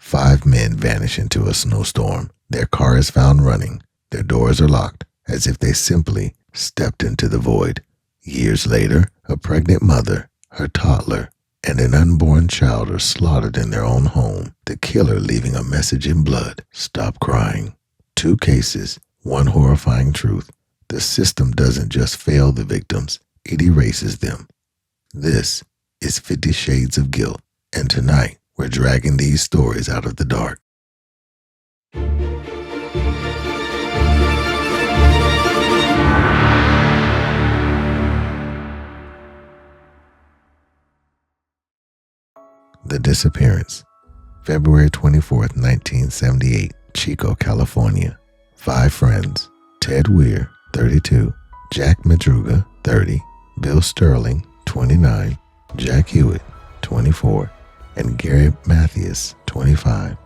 5 men vanish into a snowstorm. Their car is found running. Their doors are locked, as if they simply stepped into the void. Years later, a pregnant mother, her toddler, and an unborn child are slaughtered in their own home, the killer leaving a message in blood: stop crying. 2 cases, one horrifying truth. The system doesn't just fail the victims, it erases them. This is 50 Shades of Guilt, and tonight we're dragging these stories out of the dark. The disappearance. February 24th, 1978, Chico, California. 5 friends: Ted Weir, 32, Jack Madruga, 30, Bill Sterling, 29, Jack Hewitt, 24, and Gary Mathias, 25,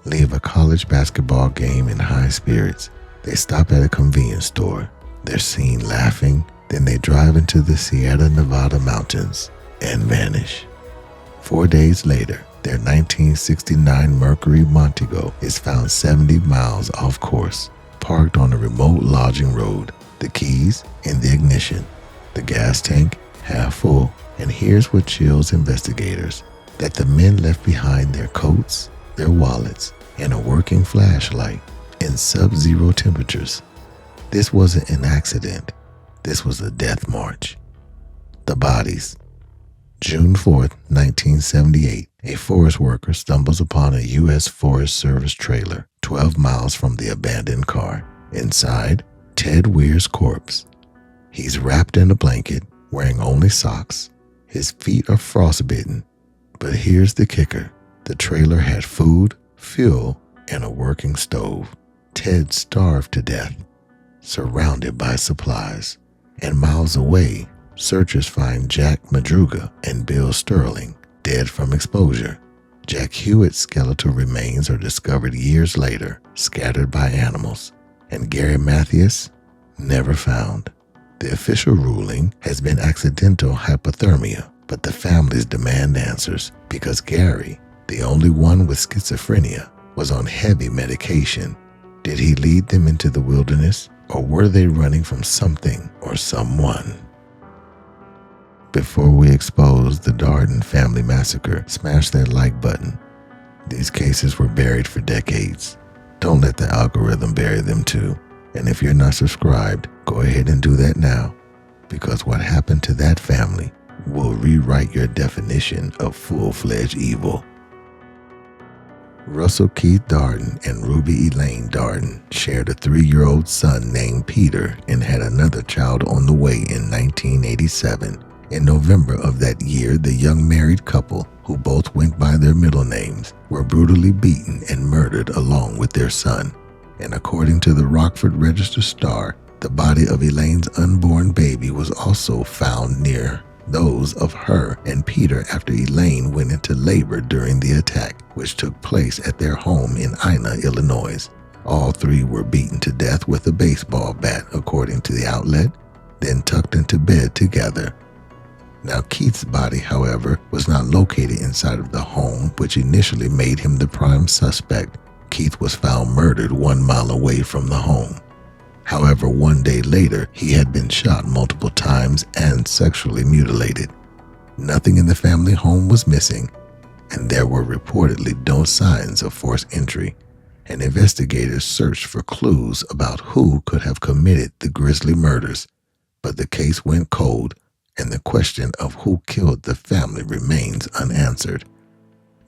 leave a college basketball game in high spirits. They stop at a convenience store. They're seen laughing, then they drive into the Sierra Nevada mountains and vanish. 4 days later, their 1969 Mercury Montego is found 70 miles off course, parked on a remote lodging road, the keys in the ignition, the gas tank half full. And here's what chills investigators: that the men left behind their coats, their wallets, and a working flashlight in sub-zero temperatures. This wasn't an accident. This was a death march. The bodies. June 4th, 1978, a forest worker stumbles upon a U.S. Forest Service trailer 12 miles from the abandoned car. Inside, Ted Weir's corpse. He's wrapped in a blanket, wearing only socks. His feet are frostbitten. But here's the kicker: the trailer had food, fuel, and a working stove. Ted starved to death, surrounded by supplies. And miles away, searchers find Jack Madruga and Bill Sterling dead from exposure. Jack Hewitt's skeletal remains are discovered years later, scattered by animals. And Gary Mathias, never found. The official ruling has been accidental hypothermia, but the families demand answers because Gary, the only one with schizophrenia, was on heavy medication. Did he lead them into the wilderness, or were they running from something or someone? Before we expose the DARDEEN family massacre, smash that like button. These cases were buried for decades. Don't let the algorithm bury them too. And if you're not subscribed, go ahead and do that now, because what happened to that family will rewrite your definition of full-fledged evil. Russell Keith Dardeen and Ruby Elaine Dardeen shared a 3-year-old son named Peter and had another child on the way in 1987. In November of that year, the young married couple, who both went by their middle names, were brutally beaten and murdered along with their son. And according to the Rockford Register-Star, the body of Elaine's unborn baby was also found near those of her and Peter after Elaine went into labor during the attack, which took place at their home in Ina, Illinois. All 3 were beaten to death with a baseball bat, according to the outlet, then tucked into bed together. Now, Keith's body, however, was not located inside of the home, which initially made him the prime suspect. Keith was found murdered 1 mile away from the home. However, 1 day later, he had been shot multiple times and sexually mutilated. Nothing in the family home was missing, and there were reportedly no signs of forced entry, and investigators searched for clues about who could have committed the grisly murders. But the case went cold, and the question of who killed the family remains unanswered.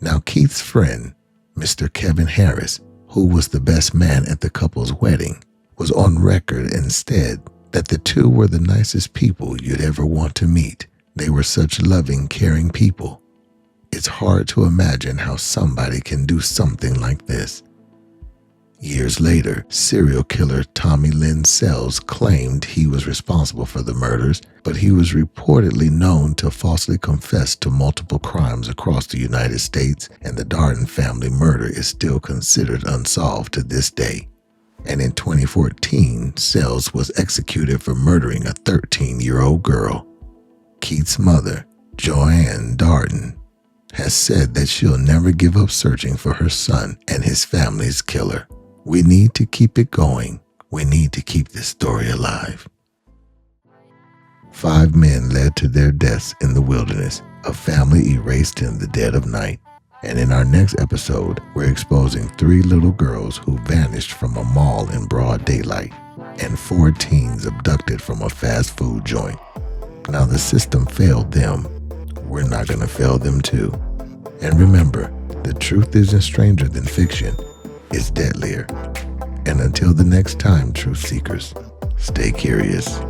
Now, Keith's friend, Mr. Kevin Harris, who was the best man at the couple's wedding, was on record instead that the 2 were the nicest people you'd ever want to meet. They were such loving, caring people. It's hard to imagine how somebody can do something like this. Years later, serial killer Tommy Lynn Sells claimed he was responsible for the murders, but he was reportedly known to falsely confess to multiple crimes across the United States, and the Dardeen family murder is still considered unsolved to this day. And in 2014, Sells was executed for murdering a 13-year-old girl. Keith's mother, Joanne Dardeen, has said that she'll never give up searching for her son and his family's killer. We need to keep it going. We need to keep this story alive. 5 men led to their deaths in the wilderness, a family erased in the dead of night. And in our next episode, we're exposing 3 little girls who vanished from a mall in broad daylight and 4 teens abducted from a fast food joint. Now the system failed them. We're not going to fail them too. And remember, the truth isn't stranger than fiction. It's deadlier. And until the next time, truth seekers, stay curious.